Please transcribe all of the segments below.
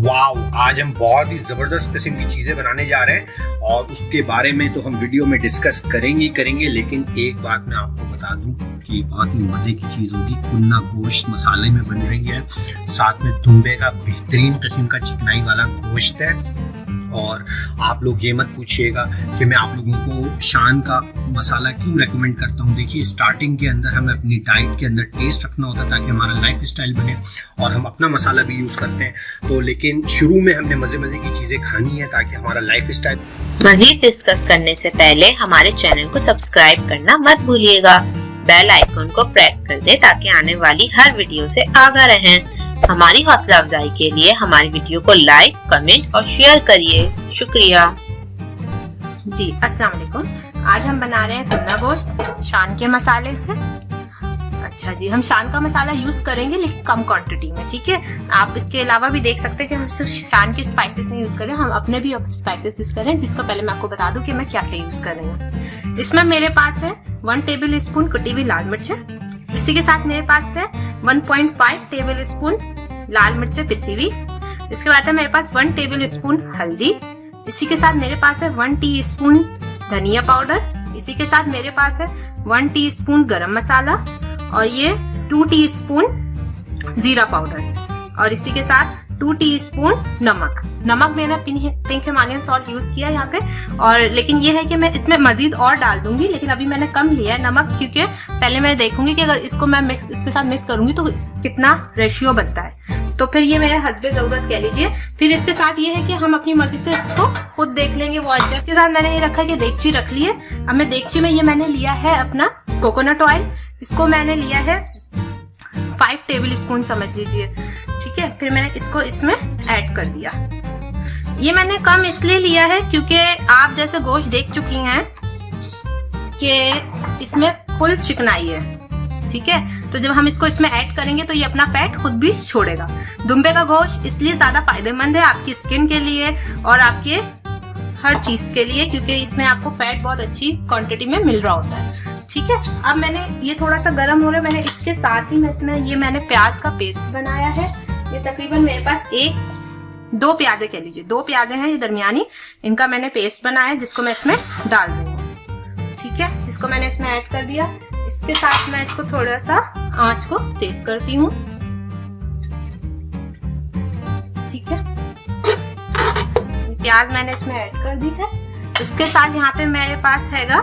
Wow, आज हम बहुत ही जबरदस्त किस्म की चीजें बनाने जा रहे हैं और उसके बारे में तो हम वीडियो में डिस्कस करेंगे, लेकिन एक बात मैं आपको बता दूं कि बहुत ही मजे की चीज होगी। कुन्ना गोश्त मसाले में बन रही है, साथ में दुम्बे का बेहतरीन किस्म का चिकनाई वाला गोश्त है। और आप लोग ये मत पूछिएगा कि मैं आप लोगों को शान का मसाला क्यों रेकमेंड करता हूँ। देखिए, स्टार्टिंग के अंदर हमें अपनी डाइट के अंदर टेस्ट रखना होता है ताकि हमारा लाइफ स्टाइल बने, और हम अपना मसाला भी यूज करते हैं। तो लेकिन शुरू में हमने मजे की चीजें खानी है ताकि हमारा लाइफ स्टाइल। मजीद डिस्कस करने से पहले हमारे चैनल को सब्सक्राइब करना मत भूलिएगा। बेल आइकन को प्रेस कर दे ताकि आने वाली हर वीडियो से आगाह रहें। हमारी हौसला अफजाई के लिए हमारी वीडियो को लाइक, कमेंट और शेयर करिए। शुक्रिया जी। अस्सलाम वालेकुम। आज हम बना रहे हैं कुन्ना गोश्त शान के मसाले से। अच्छा जी, हम शान का मसाला यूज करेंगे लेकिन कम क्वांटिटी में, ठीक है। आप इसके अलावा भी देख सकते हैं कि हम सिर्फ शान के स्पाइसेस नहीं यूज कर रहे हैं, हम अपने भी स्पाइसेस यूज कर रहे हैं, जिसका पहले मैं आपको बता दूं कि मैं क्या क्या यूज कर रही हूँ। इसमें मेरे पास है 1 टेबल स्पून कुटी हुई लाल मिर्चें। इसी के साथ मेरे पास है 1.5 टेबल स्पून लाल मिर्चें पिसी हुई। इसके बाद है मेरे पास 1 टेबल स्पून हल्दी। इसी के साथ मेरे पास है 1 टीस्पून धनिया पाउडर। इसी के साथ मेरे पास है 1 टीस्पून गरम मसाला और ये 2 टीस्पून जीरा पाउडर, और इसी के साथ 2 टीस्पून नमक। नमक मैंने पिंक हिमालयन सॉल्ट यूज किया यहाँ पे, और लेकिन ये है कि मैं इसमें मजीद और डाल दूंगी, लेकिन अभी मैंने कम लिया है नमक, क्योंकि पहले मैं देखूंगी कि अगर इसको मैं इसके साथ मिक्स करूंगी तो कितना रेशियो बनता है। तो फिर ये मेरे हस्बे जरूरत कह लीजिए। फिर इसके साथ ये है कि हम अपनी मर्जी से इसको खुद देख लेंगे वो एडजस्ट। के साथ मैंने ये रखा है कि देगची रख ली है। अब मैं देगची में ये मैंने लिया है अपना कोकोनट ऑयल। इसको मैंने लिया है 5 टेबल स्पून समझ लीजिए, ठीक है। फिर मैंने इसको इसमें ऐड कर दिया। ये मैंने कम इसलिए लिया है क्योंकि आप जैसे गोश्त देख चुकी हैं कि इसमें फुल चिकनाई है, ठीक है। तो जब हम इसको इसमें ऐड करेंगे तो ये अपना फैट खुद भी छोड़ेगा। दुम्बे का गोश्त इसलिए ज्यादा फायदेमंद है आपकी स्किन के लिए और आपके हर चीज के लिए, क्योंकि इसमें आपको फैट बहुत अच्छी क्वांटिटी में मिल रहा होता है, ठीक है। अब मैंने ये थोड़ा सा गर्म हो रहा है, मैंने इसके साथ ही मैं इसमें ये मैंने प्याज का पेस्ट बनाया है। ये तकरीबन मेरे पास 2 प्याजे कह लीजिए, 2 प्याजे हैं ये दरमियानी, इनका मैंने पेस्ट बनाया है जिसको मैं इसमें डाल दूंगी, ठीक है। इसको मैंने इसमें ऐड कर दिया। इसके साथ मैं इसको थोड़ा सा आंच को तेज करती हूँ, ठीक है। प्याज मैंने इसमें ऐड कर दी है। इसके साथ यहाँ पे मेरे पास हैगा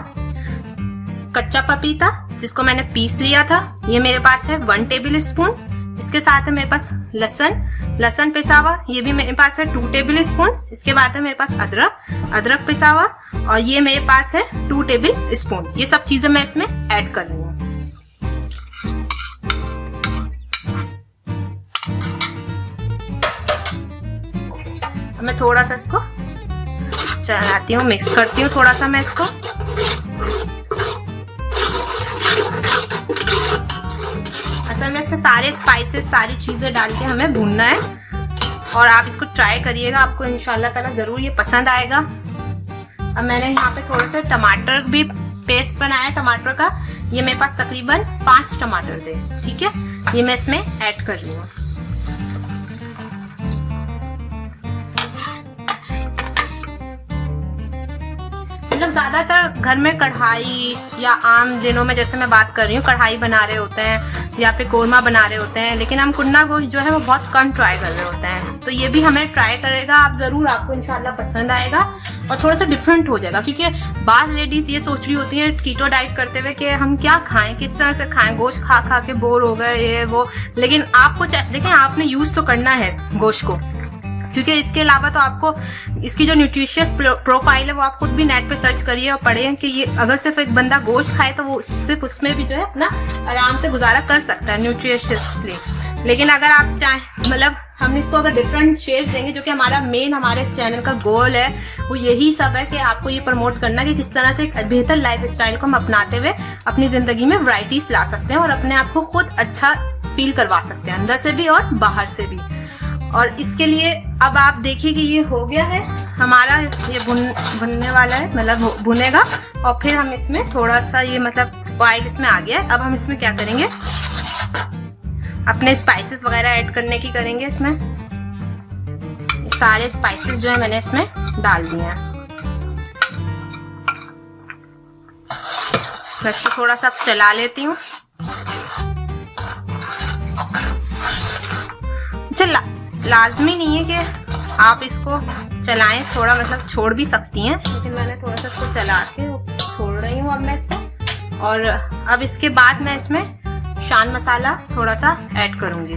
कच्चा पपीता जिसको मैंने पीस लिया था, ये मेरे पास है 1 टेबल स्पून। इसके साथ है मेरे पास लहसुन पिसा हुआ, ये भी मेरे पास है 2 टेबल स्पून। इसके बाद है मेरे पास अदरक पिसा हुआ, और ये मेरे पास है 2 टेबल स्पून। ये सब चीजें मैं इसमें ऐड कर रही हूँ। मैं थोड़ा सा इसको चलाती हूँ, मिक्स करती हूँ थोड़ा सा मैं इसको। असल में इसमें सारे स्पाइसेस सारी चीजें डाल के हमें भूनना है, और आप इसको ट्राई करिएगा, आपको इंशाल्लाह ताला जरूर ये पसंद आएगा। अब मैंने यहाँ पे थोड़ा सा टमाटर भी पेस्ट बनाया टमाटर का, ये मेरे पास तकरीबन 5 टमाटर थे, ठीक है। ये मैं इसमें ऐड कर रही हूँ। मतलब ज्यादातर घर में कढ़ाई या आम दिनों में, जैसे मैं बात कर रही हूँ, कढ़ाई बना रहे होते हैं या फिर कोरमा बना रहे होते हैं, लेकिन हम कुन्ना गोश्त जो है वो बहुत कम ट्राई कर रहे होते हैं। तो ये भी हमें ट्राई करेगा आप जरूर, आपको इंशाल्लाह पसंद आएगा और थोड़ा सा डिफरेंट हो जाएगा। क्योंकि बाज़ लेडीज ये सोच रही होती है कीटो डाइट करते हुए कि हम क्या खाएं, किस तरह से खाएं, गोश्त खा खा के बोर हो गए ये वो, लेकिन आपको देखें आपने यूज तो करना है गोश्त को, क्योंकि इसके अलावा तो आपको इसकी जो न्यूट्रिशियस प्रोफाइल है वो आप खुद भी नेट पे सर्च करिए और पढ़िए कि ये अगर सिर्फ एक बंदा गोश्त खाए तो वो सिर्फ उसमें भी जो है अपना आराम से गुजारा कर सकता है न्यूट्रिशियसली। लेकिन अगर आप चाहें, मतलब हम इसको अगर डिफरेंट शेप देंगे, जो कि हमारा मेन हमारे इस चैनल का गोल है, वो यही सब है कि आपको ये प्रमोट करना कि किस तरह से एक बेहतर लाइफ स्टाइल को हम अपनाते हुए अपनी जिंदगी में वैरायटीज ला सकते हैं और अपने आप को खुद अच्छा फील करवा सकते हैं, अंदर से भी और बाहर से भी। और इसके लिए अब आप देखिए कि ये हो गया है हमारा, ये भुनने वाला है, मतलब भुनेगा, और फिर हम इसमें थोड़ा सा ये मतलब ऑयल इसमें आ गया है। अब हम इसमें क्या करेंगे, अपने स्पाइसेस वगैरह ऐड करने की करेंगे इसमें। सारे स्पाइसेस जो है मैंने इसमें डाल दिए हैं। मैं इसको थोड़ा सा चला लेती हूँ। अच्छा, लाजमी नहीं है कि आप इसको चलाएं, थोड़ा मतलब छोड़ भी सकती हैं, लेकिन मैंने थोड़ा सा इसको चला के छोड़ रही हूँ अब मैं इसको। और अब इसके बाद मैं इसमें शान मसाला थोड़ा सा ऐड करूंगी।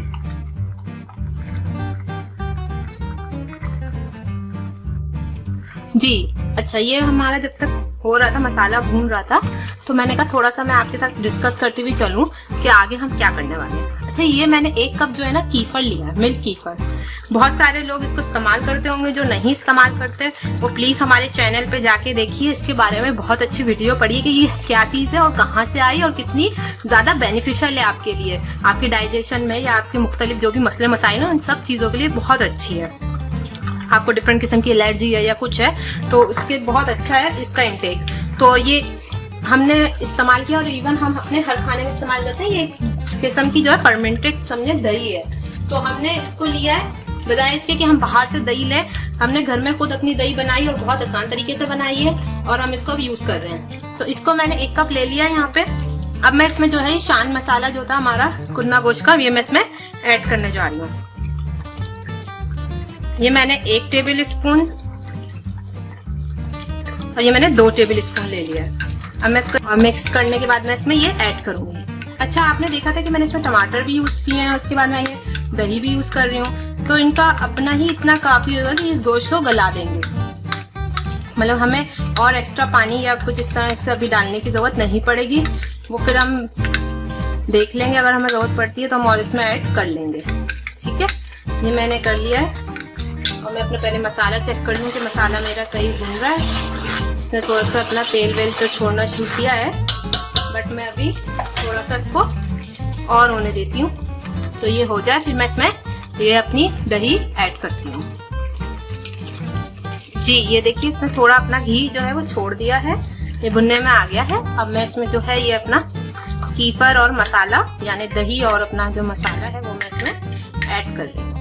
जी अच्छा, ये हमारा जब तक हो रहा था, मसाला भून रहा था, तो मैंने कहा थोड़ा सा मैं आपके साथ डिस्कस करती हुई चलूं कि आगे हम क्या करने वाले हैं। अच्छा, ये मैंने 1 कप जो है ना कीफर लिया है, मिल्क कीफर। बहुत सारे लोग इसको इस्तेमाल करते होंगे, जो नहीं इस्तेमाल करते वो प्लीज हमारे चैनल पे जाके देखिए, इसके बारे में बहुत अच्छी वीडियो पढ़िए कि ये क्या चीज है और कहाँ से आई और कितनी ज्यादा बेनिफिशियल है आपके लिए, आपके डाइजेशन में या आपके मुख्तलिफ जो भी मसले मसाइल हैं उन सब चीजों के लिए बहुत अच्छी है। आपको डिफरेंट किस्म की एलर्जी है या कुछ है तो इसके बहुत अच्छा है इसका इंटेक। तो ये हमने इस्तेमाल किया और इवन हम अपने हर खाने में इस्तेमाल करते हैं। ये किस्म की जो है फर्मेंटेड समझे दही है, तो हमने इसको लिया है बजाय इसके कि हम बाहर से दही लें। हमने घर में खुद अपनी दही बनाई और बहुत आसान तरीके से बनाई है और हम इसको अब यूज कर रहे हैं। तो इसको मैंने 1 कप ले लिया है यहाँ पे। अब मैं इसमें जो है शान मसाला जो था हमारा कुन्ना गोश्त का, ये मैं इसमें ऐड करने जा रही हूँ। ये मैंने 1 टेबल स्पून और ये मैंने 2 टेबल स्पून ले लिया है। अब मैं इसको मिक्स करने के बाद मैं इसमें ये ऐड करूंगी। अच्छा, आपने देखा था कि मैंने इसमें टमाटर भी यूज किए हैं, उसके बाद मैं ये दही भी यूज कर रही हूँ, तो इनका अपना ही इतना काफी होगा कि इस गोश्त को गला देंगे। मतलब हमें और एक्स्ट्रा पानी या कुछ इस तरह से अभी डालने की जरूरत नहीं पड़ेगी, वो फिर हम देख लेंगे, अगर हमें जरूरत पड़ती है तो हम और इसमें ऐड कर लेंगे। ठीक है, ये मैंने कर लिया है और मैं अपना पहले मसाला चेक कर लूँ कि मसाला मेरा सही भून रहा है। इसने थोड़ा सा अपना तेल वेल तो छोड़ना शुरू किया है, बट मैं अभी थोड़ा सा इसको और होने देती हूँ। तो ये हो जाए फिर मैं इसमें ये अपनी दही ऐड करती हूँ। जी ये देखिए, इसने थोड़ा अपना घी जो है वो छोड़ दिया है, ये भुनने में आ गया है। अब मैं इसमें जो है ये अपना कीफर और मसाला यानी दही और अपना जो मसाला है वो मैं इसमें ऐड कर रही हूँ।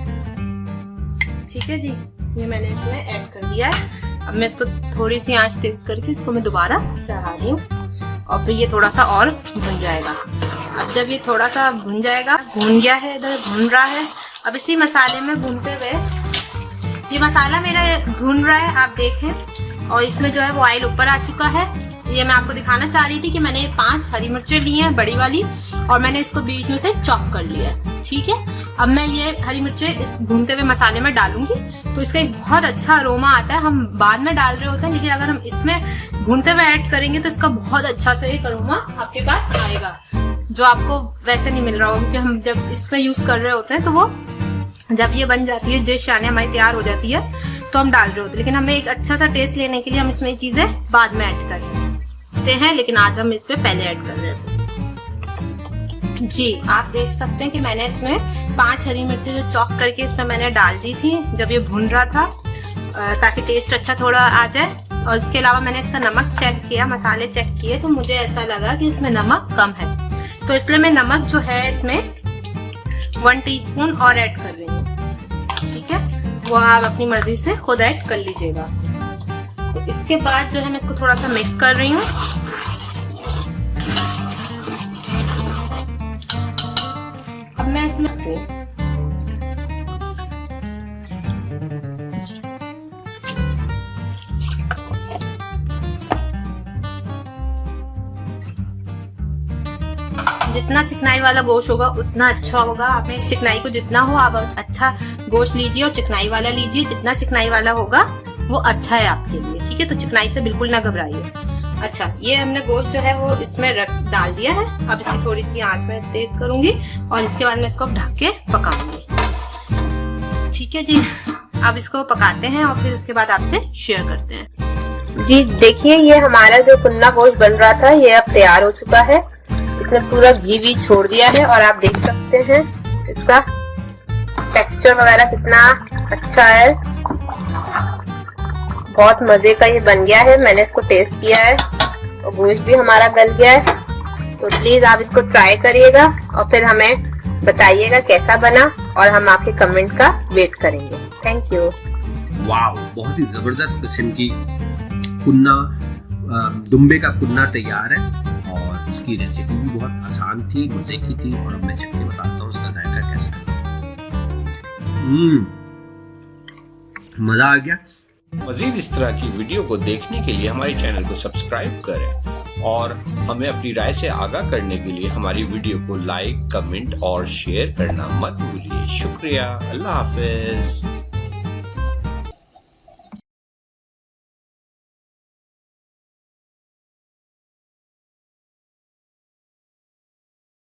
ठीक है जी, ये मैंने इसमें ऐड कर दिया है। अब मैं इसको थोड़ी सी आंच तेज करके इसको मैं दोबारा चढ़ा रही हूँ और फिर ये थोड़ा सा और भुन जाएगा। अब जब ये थोड़ा सा भुन जाएगा, भुन गया है, इधर भुन रहा है। अब इसी मसाले में भूनते हुए ये मसाला मेरा भून रहा है, आप देखें, और इसमें जो है वो ऑयल ऊपर आ चुका है। ये मैं आपको दिखाना चाह रही थी कि मैंने 5 हरी मिर्चें ली हैं बड़ी वाली और मैंने इसको बीच में से चॉप कर लिया है। ठीक है, अब मैं ये हरी मिर्चें इस भूनते हुए मसाले में डालूंगी तो इसका एक बहुत अच्छा अरोमा आता है। हम बाद में डाल रहे होते हैं, लेकिन अगर हम इसमें भूनते हुए ऐड करेंगे तो इसका बहुत अच्छा से एक अरोमा आपके पास आएगा, जो आपको वैसे नहीं मिल रहा होगा, क्योंकि हम जब इसमें यूज कर रहे होते हैं तो वो जब ये बन जाती है, डिश यानी हमारी तैयार हो जाती है तो हम डाल रहे होते हैं, लेकिन हमें एक अच्छा सा टेस्ट लेने के लिए हम इसमें चीजें बाद में ऐड करते हैं, लेकिन आज हम इस पे पहले ऐड कर रहे हैं। जी आप देख सकते हैं कि मैंने इसमें 5 हरी मिर्चें जो चॉप करके इसमें मैंने डाल दी थी जब ये भुन रहा था, ताकि टेस्ट अच्छा थोड़ा आ जाए। और इसके अलावा मैंने इसका नमक चेक किया, मसाले चेक किए, तो मुझे ऐसा लगा कि इसमें नमक कम है, तो इसलिए मैं नमक जो है इसमें 1 टीस्पून और ऐड कर रही हूँ। ठीक है, वो आप अपनी मर्जी से खुद ऐड कर लीजिएगा। तो इसके बाद जो है मैं इसको थोड़ा सा मिक्स कर रही हूँ। अब मैं इसमें जितना चिकनाई वाला गोश्त होगा उतना अच्छा होगा। आप में इस चिकनाई को जितना हो आप अच्छा गोश्त लीजिए और चिकनाई वाला लीजिए, जितना चिकनाई वाला होगा वो अच्छा है आपके लिए। ठीक है, तो चिकनाई से बिल्कुल ना घबराइए। अच्छा, ये हमने गोश्त जो है वो इसमें डाल दिया है। अब इसकी थोड़ी सी आंच में तेज करूंगी और इसके बाद मैं इसको ढक के पकाऊंगी। ठीक है जी, अब इसको पकाते हैं और फिर उसके बाद आपसे शेयर करते हैं। जी देखिए, ये हमारा जो कुन्ना गोश्त बन रहा था ये अब तैयार हो चुका है। इसने पूरा घी भी छोड़ दिया है और आप देख सकते हैं इसका टेक्सचर वगैरह कितना अच्छा है। बहुत मजे का ये बन गया है। मैंने इसको टेस्ट किया है और गोश्त भी हमारा गल गया है। तो प्लीज आप इसको ट्राई करिएगा और फिर हमें बताइएगा कैसा बना और हम आपके कमेंट का वेट करेंगे। Thank you. वाव, बहुत ही जबरदस्त किस्म की कुन्ना, दुम्बे का कुन्ना तैयार है और इसकी रेसिपी भी बहुत आसान थी, मजे की थी और अब मैं चख के बताता हूँ इसका जायका कैसा है। मजा आ गया। मजीद इस तरह की वीडियो को देखने के लिए हमारे चैनल को सब्सक्राइब करें और हमें अपनी राय से आगाह करने के लिए हमारी वीडियो को लाइक, कमेंट और शेयर करना मत भूलिए। शुक्रिया। अल्लाह हाफिज।